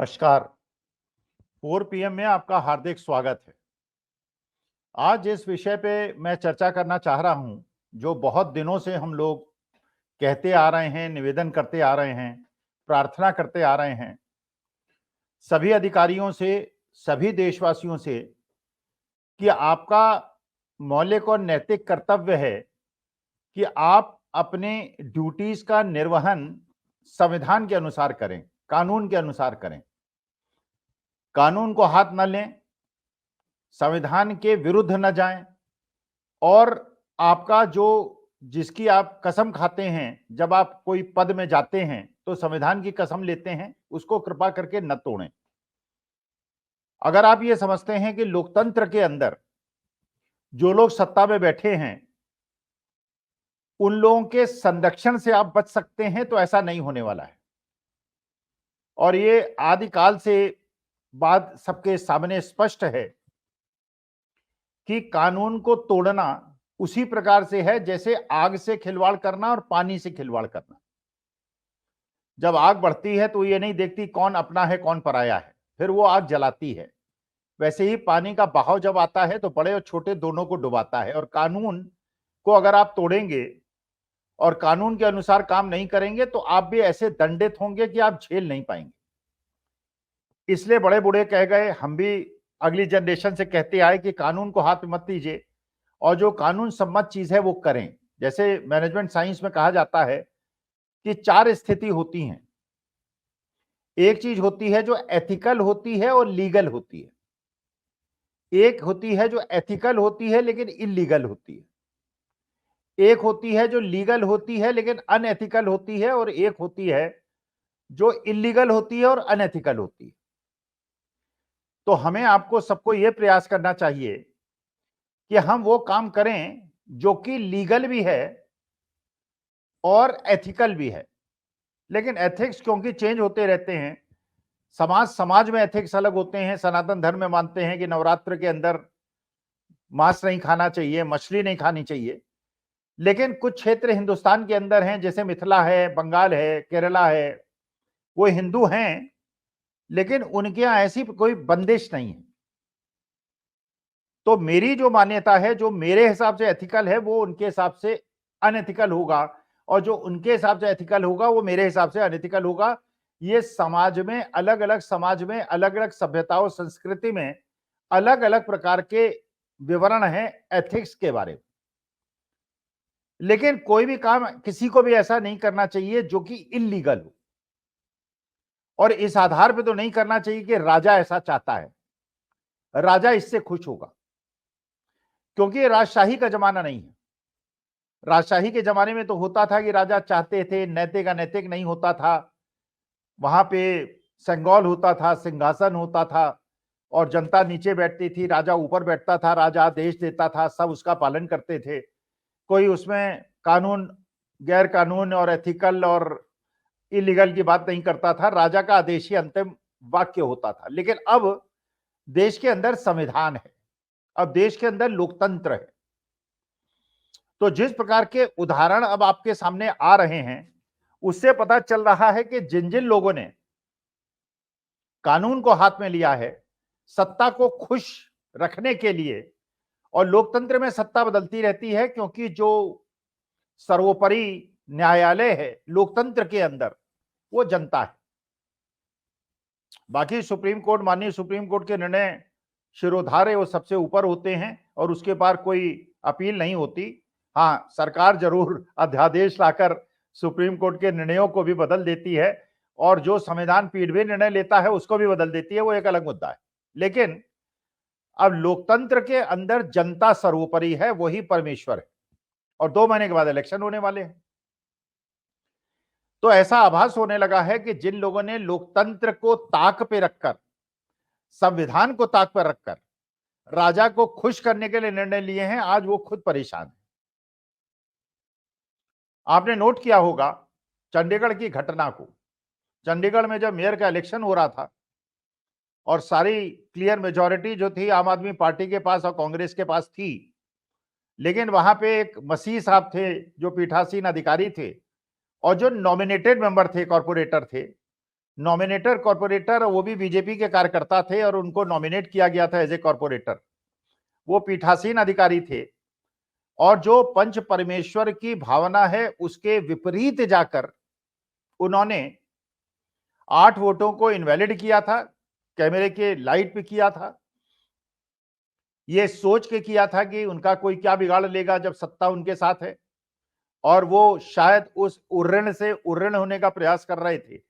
नमस्कार। 4 पीएम में आपका हार्दिक स्वागत है। आज जिस विषय पे मैं चर्चा करना चाह रहा हूं, जो बहुत दिनों से हम लोग कहते आ रहे हैं, निवेदन करते आ रहे हैं, प्रार्थना करते आ रहे हैं, सभी अधिकारियों से, सभी देशवासियों से, कि आपका मौलिक और नैतिक कर्तव्य है कि आप अपने ड्यूटीज का निर्वहन संविधान के अनुसार करें, कानून के अनुसार करें। कानून को हाथ न लें, संविधान के विरुद्ध न जाएं और आपका जो जिसकी आप कसम खाते हैं, जब आप कोई पद में जाते हैं तो संविधान की कसम लेते हैं, उसको कृपा करके न तोड़ें। अगर आप ये समझते हैं कि लोकतंत्र के अंदर जो लोग सत्ता में बैठे हैं उन लोगों के संरक्षण से आप बच सकते हैं, तो ऐसा नहीं होने वाला है। और ये आदिकाल से बात सबके सामने स्पष्ट है कि कानून को तोड़ना उसी प्रकार से है जैसे आग से खिलवाड़ करना और पानी से खिलवाड़ करना। जब आग बढ़ती है तो ये नहीं देखती कौन अपना है कौन पराया है, फिर वो आग जलाती है। वैसे ही पानी का बहाव जब आता है तो बड़े और छोटे दोनों को डुबाता है। और कानून को अगर आप तोड़ेंगे और कानून के अनुसार काम नहीं करेंगे तो आप भी ऐसे दंडित होंगे कि आप झेल नहीं पाएंगे। इसलिए बड़े बूढ़े कह गए, हम भी अगली जनरेशन से कहते आए कि कानून को हाथ में मत दीजिए और जो कानून सम्मत चीज है वो करें। जैसे मैनेजमेंट साइंस में कहा जाता है कि 4 स्थिति होती हैं। एक चीज होती है जो एथिकल होती है और लीगल होती है। एक होती है जो एथिकल होती है लेकिन इलीगल होती है। एक होती है जो लीगल होती है लेकिन अनएथिकल होती है, और एक होती है जो इलीगल होती है और अनएथिकल होती है। तो हमें आपको सबको यह प्रयास करना चाहिए कि हम वो काम करें जो कि लीगल भी है और एथिकल भी है। लेकिन एथिक्स क्योंकि चेंज होते रहते हैं, समाज समाज में एथिक्स अलग होते हैं। सनातन धर्म में मानते हैं कि नवरात्र के अंदर मांस नहीं खाना चाहिए, मछली नहीं खानी चाहिए। लेकिन कुछ क्षेत्र हिंदुस्तान के अंदर हैं, जैसे मिथिला है, बंगाल है, केरला है, वो हिंदू हैं लेकिन उनके यहां ऐसी कोई बंदिश नहीं है। तो मेरी जो मान्यता है, जो मेरे हिसाब से एथिकल है, वो उनके हिसाब से अनएथिकल होगा, और जो उनके हिसाब से एथिकल होगा वो मेरे हिसाब से अनएथिकल होगा। ये समाज में अलग अलग, समाज में अलग अलग सभ्यताओं, संस्कृति में अलग अलग प्रकार के विवरण हैं एथिक्स के बारे में। लेकिन कोई भी काम किसी को भी ऐसा नहीं करना चाहिए जो कि इलीगल हो, और इस आधार पे तो नहीं करना चाहिए कि राजा ऐसा चाहता है, राजा इससे खुश होगा, क्योंकि ये राजशाही का जमाना नहीं है। राजशाही के जमाने में तो होता था कि राजा चाहते थे, नैतिक अनैतिक नहीं होता था, वहां पे सेंगोल होता था, सिंहासन होता था और जनता नीचे बैठती थी, राजा ऊपर बैठता था, राजा आदेश देता था, सब उसका पालन करते थे। कोई उसमें कानून, गैर कानून और एथिकल और इलीगल की बात नहीं करता था, राजा का आदेश ही अंतिम वाक्य होता था। लेकिन अब देश के अंदर संविधान है, अब देश के अंदर लोकतंत्र है। तो जिस प्रकार के उदाहरण अब आपके सामने आ रहे हैं, उससे पता चल रहा है कि जिन जिन लोगों ने कानून को हाथ में लिया है सत्ता को खुश रखने के लिए, और लोकतंत्र में सत्ता बदलती रहती है क्योंकि जो सर्वोपरि न्यायालय है लोकतंत्र के अंदर वो जनता है। बाकी सुप्रीम कोर्ट, माननीय सुप्रीम कोर्ट के निर्णय शिरोधार्य, वो सबसे ऊपर होते हैं और उसके पार कोई अपील नहीं होती। हाँ, सरकार जरूर अध्यादेश लाकर सुप्रीम कोर्ट के निर्णयों को भी बदल देती है और जो संविधान पीठ भी निर्णय लेता है उसको भी बदल देती है, वो एक अलग मुद्दा है। लेकिन अब लोकतंत्र के अंदर जनता सर्वोपरि है, वही परमेश्वर है, और 2 महीने के बाद इलेक्शन होने वाले हैं। तो ऐसा आभास होने लगा है कि जिन लोगों ने लोकतंत्र को ताक पे रखकर, संविधान को ताक पर रखकर राजा को खुश करने के लिए निर्णय लिए हैं, आज वो खुद परेशान है। आपने नोट किया होगा चंडीगढ़ की घटना को। चंडीगढ़ में जब मेयर का इलेक्शन हो रहा था और सारी क्लियर मेजॉरिटी जो थी आम आदमी पार्टी के पास और कांग्रेस के पास थी, लेकिन वहां पे एक मसीह साहब थे जो पीठासीन अधिकारी थे और जो नॉमिनेटेड मेंबर थे, कॉर्पोरेटर थे, नॉमिनेटर कॉर्पोरेटर, वो भी बीजेपी के कार्यकर्ता थे और उनको नॉमिनेट किया गया था एज ए कॉर्पोरेटर। वो पीठासीन अधिकारी थे और जो पंच परमेश्वर की भावना है उसके विपरीत जाकर उन्होंने 8 वोटों को इनवैलिड किया था, कैमरे के लाइट पे किया था। ये सोच के किया था कि उनका कोई क्या बिगाड़ लेगा जब सत्ता उनके साथ है, और वो शायद उस उर्ऋण से उर्ऋण होने का प्रयास कर रहे थे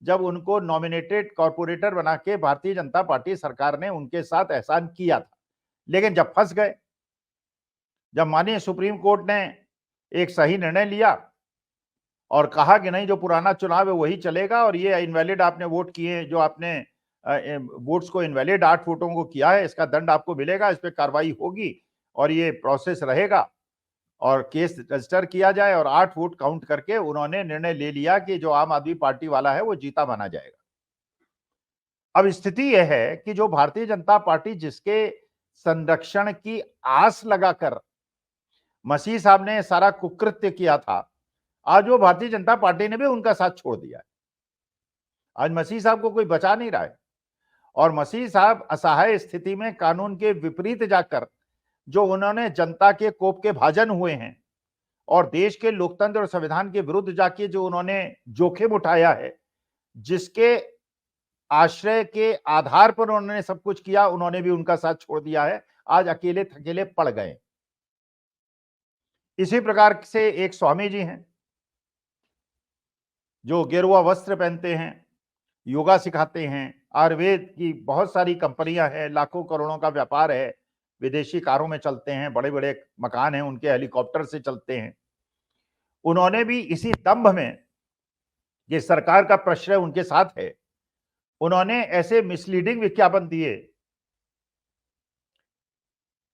जब उनको नॉमिनेटेड कॉर्पोरेटर बना के भारतीय जनता पार्टी सरकार ने उनके साथ एहसान किया था। लेकिन जब फंस गए, जब माननीय सुप्रीम कोर्ट ने एक सही निर्णय लिया और कहा कि नहीं, जो पुराना चुनाव है वही चलेगा और ये इनवैलिड आपने वोट किए, जो आपने वोट्स को इनवैलिड 8 वोटों को किया है, इसका दंड आपको मिलेगा, इस पे कार्रवाई होगी और ये प्रोसेस रहेगा और केस रजिस्टर किया जाए, और 8 वोट काउंट करके उन्होंने निर्णय ले लिया कि जो आम आदमी पार्टी वाला है वो जीता माना जाएगा। अब स्थिति यह है कि जो भारतीय जनता पार्टी जिसके संरक्षण की आस लगाकर मसीह साहब ने सारा कुकृत्य किया था, आज वो भारतीय जनता पार्टी ने भी उनका साथ छोड़ दिया है। आज मसीह साहब को कोई बचा नहीं रहा है और मसीह साहब असहाय स्थिति में कानून के विपरीत जाकर जो उन्होंने जनता के कोप के भाजन हुए हैं और देश के लोकतंत्र और संविधान के विरुद्ध जाके जो उन्होंने जोखिम उठाया है, जिसके आश्रय के आधार पर उन्होंने सब कुछ किया, उन्होंने भी उनका साथ छोड़ दिया है। आज अकेले थकेले पड़ गए। इसी प्रकार से एक स्वामी जी हैं जो गेरुआ वस्त्र पहनते हैं, योगा सिखाते हैं, आयुर्वेद की बहुत सारी कंपनियां हैं, लाखों करोड़ों का व्यापार है, विदेशी कारों में चलते हैं, बड़े बड़े मकान हैं उनके, हेलीकॉप्टर से चलते हैं। उन्होंने भी इसी दंभ में, ये सरकार का प्रश्रय उनके साथ है, उन्होंने ऐसे मिसलीडिंग विज्ञापन दिए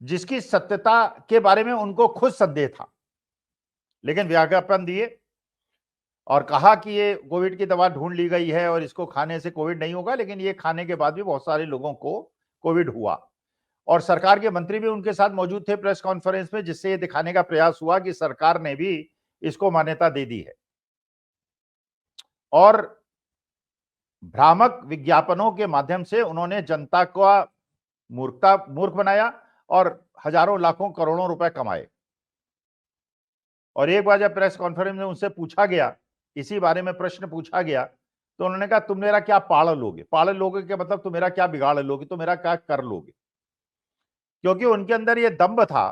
जिसकी सत्यता के बारे में उनको खुद संदेह था, लेकिन विज्ञापन दिए और कहा कि ये कोविड की दवा ढूंढ ली गई है और इसको खाने से कोविड नहीं होगा, लेकिन ये खाने के बाद भी बहुत सारे लोगों को कोविड हुआ। और सरकार के मंत्री भी उनके साथ मौजूद थे प्रेस कॉन्फ्रेंस में, जिससे ये दिखाने का प्रयास हुआ कि सरकार ने भी इसको मान्यता दे दी है। और भ्रामक विज्ञापनों के माध्यम से उन्होंने जनता को मूर्ख बनाया और हजारों लाखों करोड़ों रुपए कमाए। और एक बार जब प्रेस कॉन्फ्रेंस में उनसे पूछा गया, इसी बारे में प्रश्न पूछा गया, तो उन्होंने कहा तुम मेरा क्या पाड़ लोगे? पाड़ लोगे के मतलब तुम मेरा क्या बिगाड़ लोगे, तो मेरा क्या कर लोगे? क्योंकि उनके अंदर यह दंभ था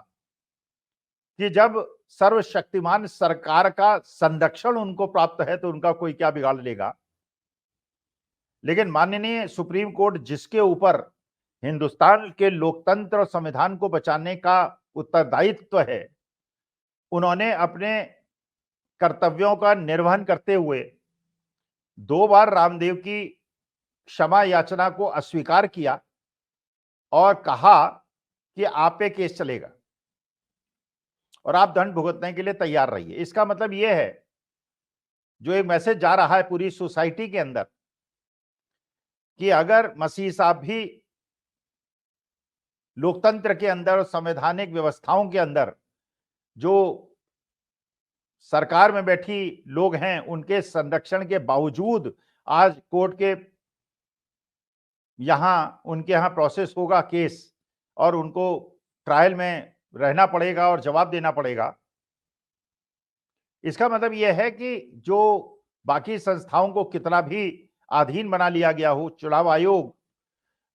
कि जब सर्वशक्तिमान सरकार का संरक्षण उनको प्राप्त है तो उनका कोई क्या बिगाड़ लेगा। लेकिन माननीय सुप्रीम कोर्ट, जिसके ऊपर हिंदुस्तान के लोकतंत्र और संविधान को बचाने का उत्तरदायित्व है, उन्होंने अपने कर्तव्यों का निर्वहन करते हुए 2 बार रामदेव की क्षमा याचना को अस्वीकार किया और कहा कि आप पे केस चलेगा और आप दंड भुगतने के लिए तैयार रहिए। इसका मतलब यह है, जो एक मैसेज जा रहा है पूरी सोसाइटी के अंदर, कि अगर मसीह साहब भी लोकतंत्र के अंदर और संवैधानिक व्यवस्थाओं के अंदर जो सरकार में बैठी लोग हैं, उनके संरक्षण के बावजूद आज कोर्ट के उनके यहां प्रोसेस होगा केस और उनको ट्रायल में रहना पड़ेगा और जवाब देना पड़ेगा। इसका मतलब यह है कि जो बाकी संस्थाओं को कितना भी अधीन बना लिया गया हो, चुनाव आयोग,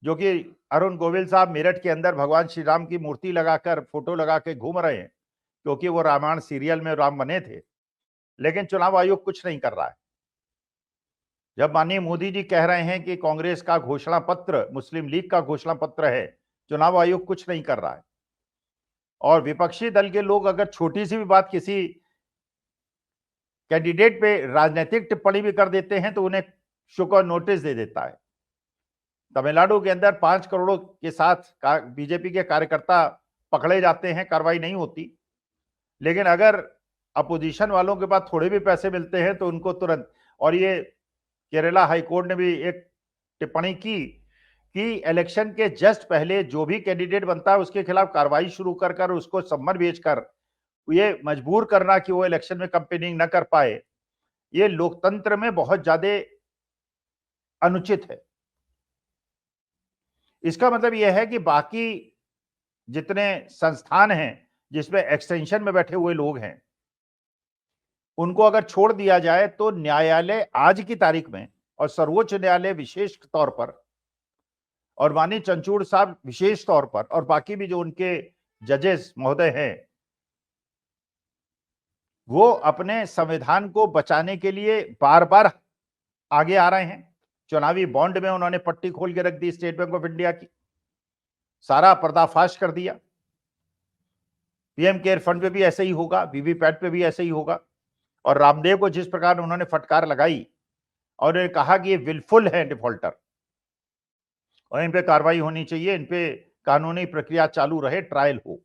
जो कि अरुण गोविल साहब मेरठ के अंदर भगवान श्री राम की मूर्ति लगाकर फोटो लगा के घूम रहे हैं क्योंकि वो रामायण सीरियल में राम बने थे, लेकिन चुनाव आयोग कुछ नहीं कर रहा है। जब माननीय मोदी जी कह रहे हैं कि कांग्रेस का घोषणा पत्र मुस्लिम लीग का घोषणा पत्र है, चुनाव आयोग कुछ नहीं कर रहा है। और विपक्षी दल के लोग अगर छोटी सी भी बात किसी कैंडिडेट पे राजनीतिक टिप्पणी भी कर देते हैं तो उन्हें शो कॉज नोटिस दे देता है। तमिलनाडु के अंदर 5 करोड़ के साथ बीजेपी के कार्यकर्ता पकड़े जाते हैं, कार्रवाई नहीं होती, लेकिन अगर अपोजिशन वालों के पास थोड़े भी पैसे मिलते हैं तो उनको तुरंत। और ये केरला हाईकोर्ट ने भी एक टिप्पणी की कि इलेक्शन के जस्ट पहले जो भी कैंडिडेट बनता है उसके खिलाफ कार्रवाई शुरू कर उसको सम्मन भेजकर ये मजबूर करना कि वो इलेक्शन में कैंपेनिंग न कर पाए, ये लोकतंत्र में बहुत ज्यादा अनुचित है। इसका मतलब यह है कि बाकी जितने संस्थान हैं जिसमें एक्सटेंशन में बैठे हुए लोग हैं, उनको अगर छोड़ दिया जाए तो न्यायालय आज की तारीख में और सर्वोच्च न्यायालय विशेष तौर पर और माननीय चंद्रचूड़ साहब विशेष तौर पर और बाकी भी जो उनके जजेस महोदय हैं, वो अपने संविधान को बचाने के लिए बार बार आगे आ रहे हैं। चुनावी बॉन्ड में उन्होंने पट्टी खोल के रख दी स्टेट बैंक ऑफ इंडिया की, सारा पर्दाफाश कर दिया। पीएम केयर फंड पे भी ऐसे ही होगा, वीवीपैट पे भी ऐसे ही होगा। और रामदेव को जिस प्रकार उन्होंने फटकार लगाई और उन्होंने कहा कि ये विलफुल है डिफॉल्टर और इन पे कार्रवाई होनी चाहिए, इन पे कानूनी प्रक्रिया चालू रहे, ट्रायल हो।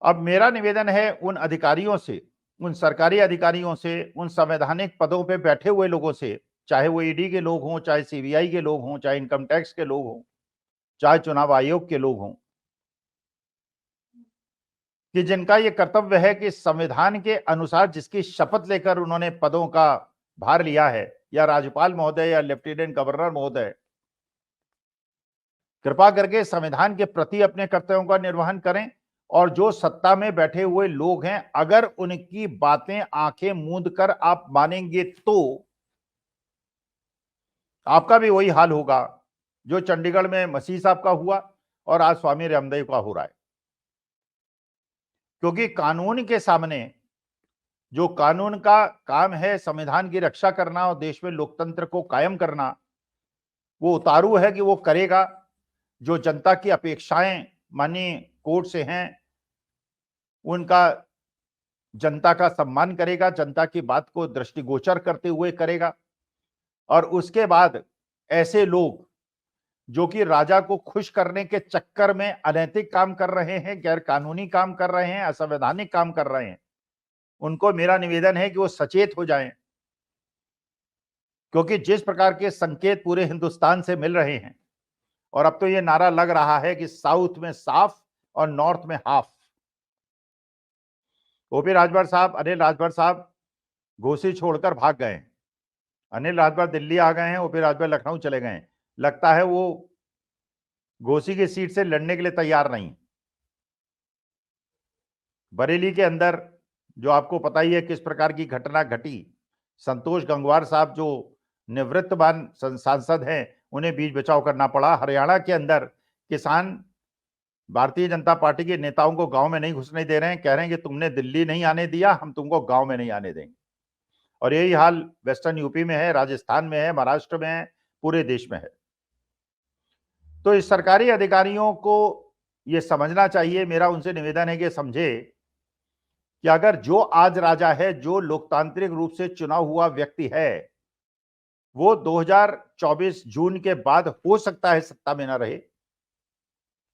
अब मेरा निवेदन है उन अधिकारियों से, उन सरकारी अधिकारियों से, उन संवैधानिक पदों पे बैठे हुए लोगों से, चाहे वो ईडी के लोग हों, चाहे सीबीआई के लोग हों, चाहे इनकम टैक्स के लोग हों, चाहे चुनाव आयोग के लोग हों, कि जिनका ये कर्तव्य है कि संविधान के अनुसार जिसकी शपथ लेकर उन्होंने पदों का भार लिया है, या राज्यपाल महोदय या लेफ्टिनेंट गवर्नर महोदय, कृपा करके संविधान के प्रति अपने कर्तव्यों का निर्वहन करें। और जो सत्ता में बैठे हुए लोग हैं, अगर उनकी बातें आंखें मूंद कर आप मानेंगे तो आपका भी वही हाल होगा जो चंडीगढ़ में मसीह साहब का हुआ और आज स्वामी रामदेव का हो रहा है। क्योंकि कानून के सामने जो कानून का काम है संविधान की रक्षा करना और देश में लोकतंत्र को कायम करना, वो उतारू है कि वो करेगा। जो जनता की अपेक्षाएं माननीय कोर्ट से हैं, उनका जनता का सम्मान करेगा, जनता की बात को दृष्टिगोचर करते हुए करेगा। और उसके बाद ऐसे लोग जो कि राजा को खुश करने के चक्कर में अनैतिक काम कर रहे हैं, गैर कानूनी काम कर रहे हैं, असंवैधानिक काम कर रहे हैं, उनको मेरा निवेदन है कि वो सचेत हो जाएं। क्योंकि जिस प्रकार के संकेत पूरे हिंदुस्तान से मिल रहे हैं, और अब तो ये नारा लग रहा है कि साउथ में साफ और नॉर्थ में हाफ। ओपी राजभर साहब, अनिल राजभर साहब घोसी छोड़कर भाग गए हैं। अनिल राजभर दिल्ली आ गए हैं, ओपी राजभर लखनऊ चले गए हैं। लगता है वो घोसी की सीट से लड़ने के लिए तैयार नहीं। बरेली के अंदर जो आपको पता ही है किस प्रकार की घटना घटी, संतोष गंगवार साहब जो निवृत्तमान सांसद हैं, उन्हें बीच बचाव करना पड़ा। हरियाणा के अंदर किसान भारतीय जनता पार्टी के नेताओं को गांव में नहीं घुसने दे रहे हैं, कह रहे हैं कि तुमने दिल्ली नहीं आने दिया, हम तुमको गांव में नहीं आने देंगे। और यही हाल वेस्टर्न यूपी में है, राजस्थान में है, महाराष्ट्र में है, पूरे देश में है। तो इस सरकारी अधिकारियों को यह समझना चाहिए, मेरा उनसे निवेदन है कि समझे कि अगर जो आज राजा है, जो लोकतांत्रिक रूप से चुनाव हुआ व्यक्ति है, वो 2024 जून के बाद हो सकता है सत्ता में ना रहे।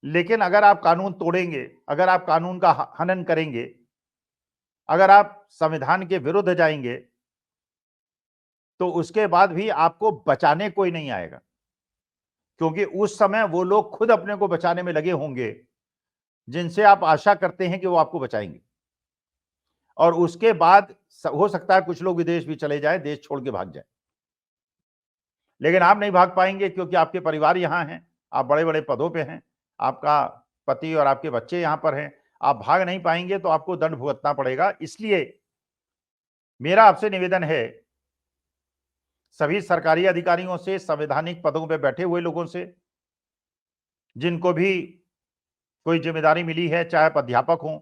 लेकिन अगर आप कानून तोड़ेंगे, अगर आप कानून का हनन करेंगे, अगर आप संविधान के विरुद्ध जाएंगे, तो उसके बाद भी आपको बचाने कोई नहीं आएगा। क्योंकि उस समय वो लोग खुद अपने को बचाने में लगे होंगे जिनसे आप आशा करते हैं कि वो आपको बचाएंगे। और उसके बाद हो सकता है कुछ लोग विदेश भी चले जाएं, देश छोड़ के भाग जाएं। लेकिन आप नहीं भाग पाएंगे क्योंकि आपके परिवार यहां हैं, आप बड़े बड़े पदों पे हैं, आपका पति और आपके बच्चे यहां पर हैं। आप भाग नहीं पाएंगे तो आपको दंड भुगतना पड़ेगा। इसलिए मेरा आपसे निवेदन है, सभी सरकारी अधिकारियों से, संवैधानिक पदों पे बैठे हुए लोगों से, जिनको भी कोई जिम्मेदारी मिली है, चाहे आप अध्यापक हों,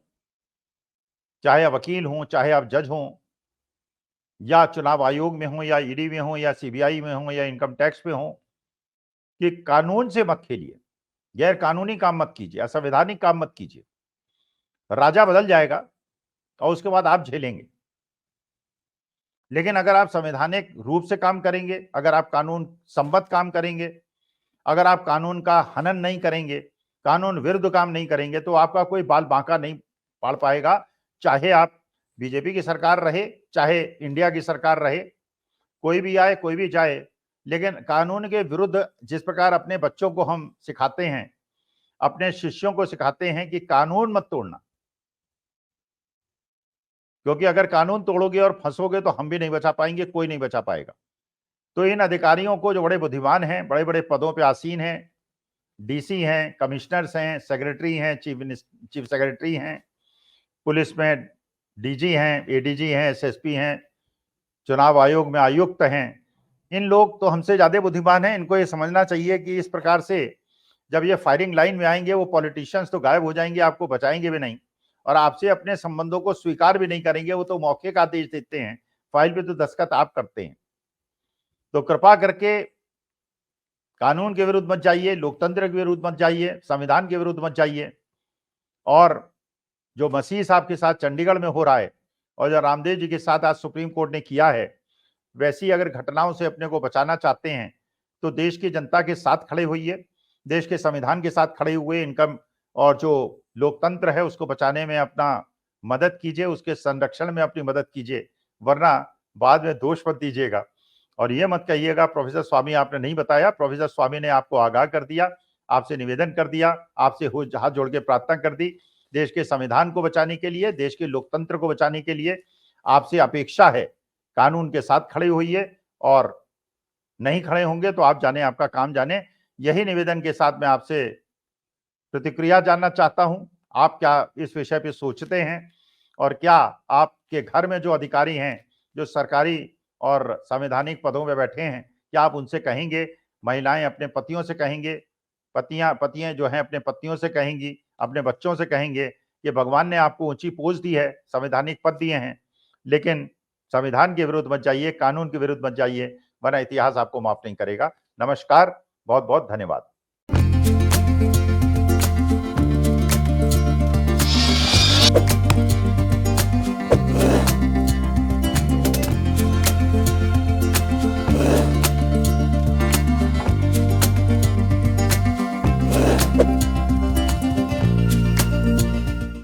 चाहे आप वकील हों, चाहे आप जज हों, या चुनाव आयोग में हों, या ईडी में हों, या सीबीआई में हों, या इनकम टैक्स पे हों, कि कानून से मत खेलिए, गैर कानूनी काम मत कीजिए, असंवैधानिक काम मत कीजिए। राजा बदल जाएगा और उसके बाद आप झेलेंगे। लेकिन अगर आप संवैधानिक रूप से काम करेंगे, अगर आप कानून संबद्ध काम करेंगे, अगर आप कानून का हनन नहीं करेंगे, कानून विरुद्ध काम नहीं करेंगे, तो आपका कोई बाल बांका नहीं पड़ पाएगा। चाहे आप बीजेपी की सरकार रहे, चाहे इंडिया की सरकार रहे, कोई भी आए, कोई भी जाए, लेकिन कानून के विरुद्ध जिस प्रकार अपने बच्चों को हम सिखाते हैं, अपने शिष्यों को सिखाते हैं कि कानून मत तोड़ना, क्योंकि अगर कानून तोड़ोगे और फंसोगे तो हम भी नहीं बचा पाएंगे, कोई नहीं बचा पाएगा। तो इन अधिकारियों को, जो बड़े बुद्धिमान हैं, बड़े बड़े पदों पे आसीन हैं, डीसी हैं, कमिश्नर्स हैं, सेक्रेटरी हैं, चीफ सेक्रेटरी हैं, पुलिस में डीजी हैं, एडीजी हैं, एसएसपी हैं, चुनाव आयोग में आयुक्त हैं, इन लोग तो हमसे ज्यादा बुद्धिमान हैं। इनको ये समझना चाहिए कि इस प्रकार से जब ये फायरिंग लाइन में आएंगे, वो पॉलिटिशियंस तो गायब हो जाएंगे, आपको बचाएंगे भी नहीं और आपसे अपने संबंधों को स्वीकार भी नहीं करेंगे। वो तो मौके का आदेश देते हैं, फाइल पे तो दस्तखत आप करते हैं। तो कृपा करके कानून के विरुद्ध मत जाइए, लोकतंत्र के विरुद्ध मत जाइए, संविधान के विरुद्ध मत जाइए। और जो मसीह साहब के साथ चंडीगढ़ में हो रहा है और जो रामदेव जी के साथ आज सुप्रीम कोर्ट ने किया है, वैसी अगर घटनाओं से अपने को बचाना चाहते हैं तो देश की जनता के साथ खड़े होइए, देश के संविधान के साथ खड़े हुए इनकम और जो लोकतंत्र है उसको बचाने में अपना मदद कीजिए, उसके संरक्षण में अपनी मदद कीजिए, वरना बाद में दोष मत दीजिएगा। और ये मत कहिएगा प्रोफेसर स्वामी आपने नहीं बताया। प्रोफेसर स्वामी ने आपको आगाह कर दिया, आपसे निवेदन कर दिया, आपसे हाथ जोड़ के प्रार्थना कर दी। देश के संविधान को बचाने के लिए, देश के लोकतंत्र को बचाने के लिए आपसे अपेक्षा है कानून के साथ खड़े होइए, और नहीं खड़े होंगे तो आप जाने, आपका काम जाने। यही निवेदन के साथ मैं आपसे प्रतिक्रिया जानना चाहता हूं, आप क्या इस विषय पे सोचते हैं और क्या आपके घर में जो अधिकारी हैं, जो सरकारी और संवैधानिक पदों में बैठे हैं, क्या आप उनसे कहेंगे? महिलाएं अपने पतियों से कहेंगे, पतियां जो हैं अपने पत्नियों से कहेंगी, अपने बच्चों से कहेंगे कि भगवान ने आपको ऊंची पोस्ट दी है, संवैधानिक पद दिए हैं, लेकिन संविधान के विरुद्ध मत जाइए, कानून के विरुद्ध मत जाइए, वरना इतिहास आपको माफ नहीं करेगा। नमस्कार, बहुत बहुत धन्यवाद।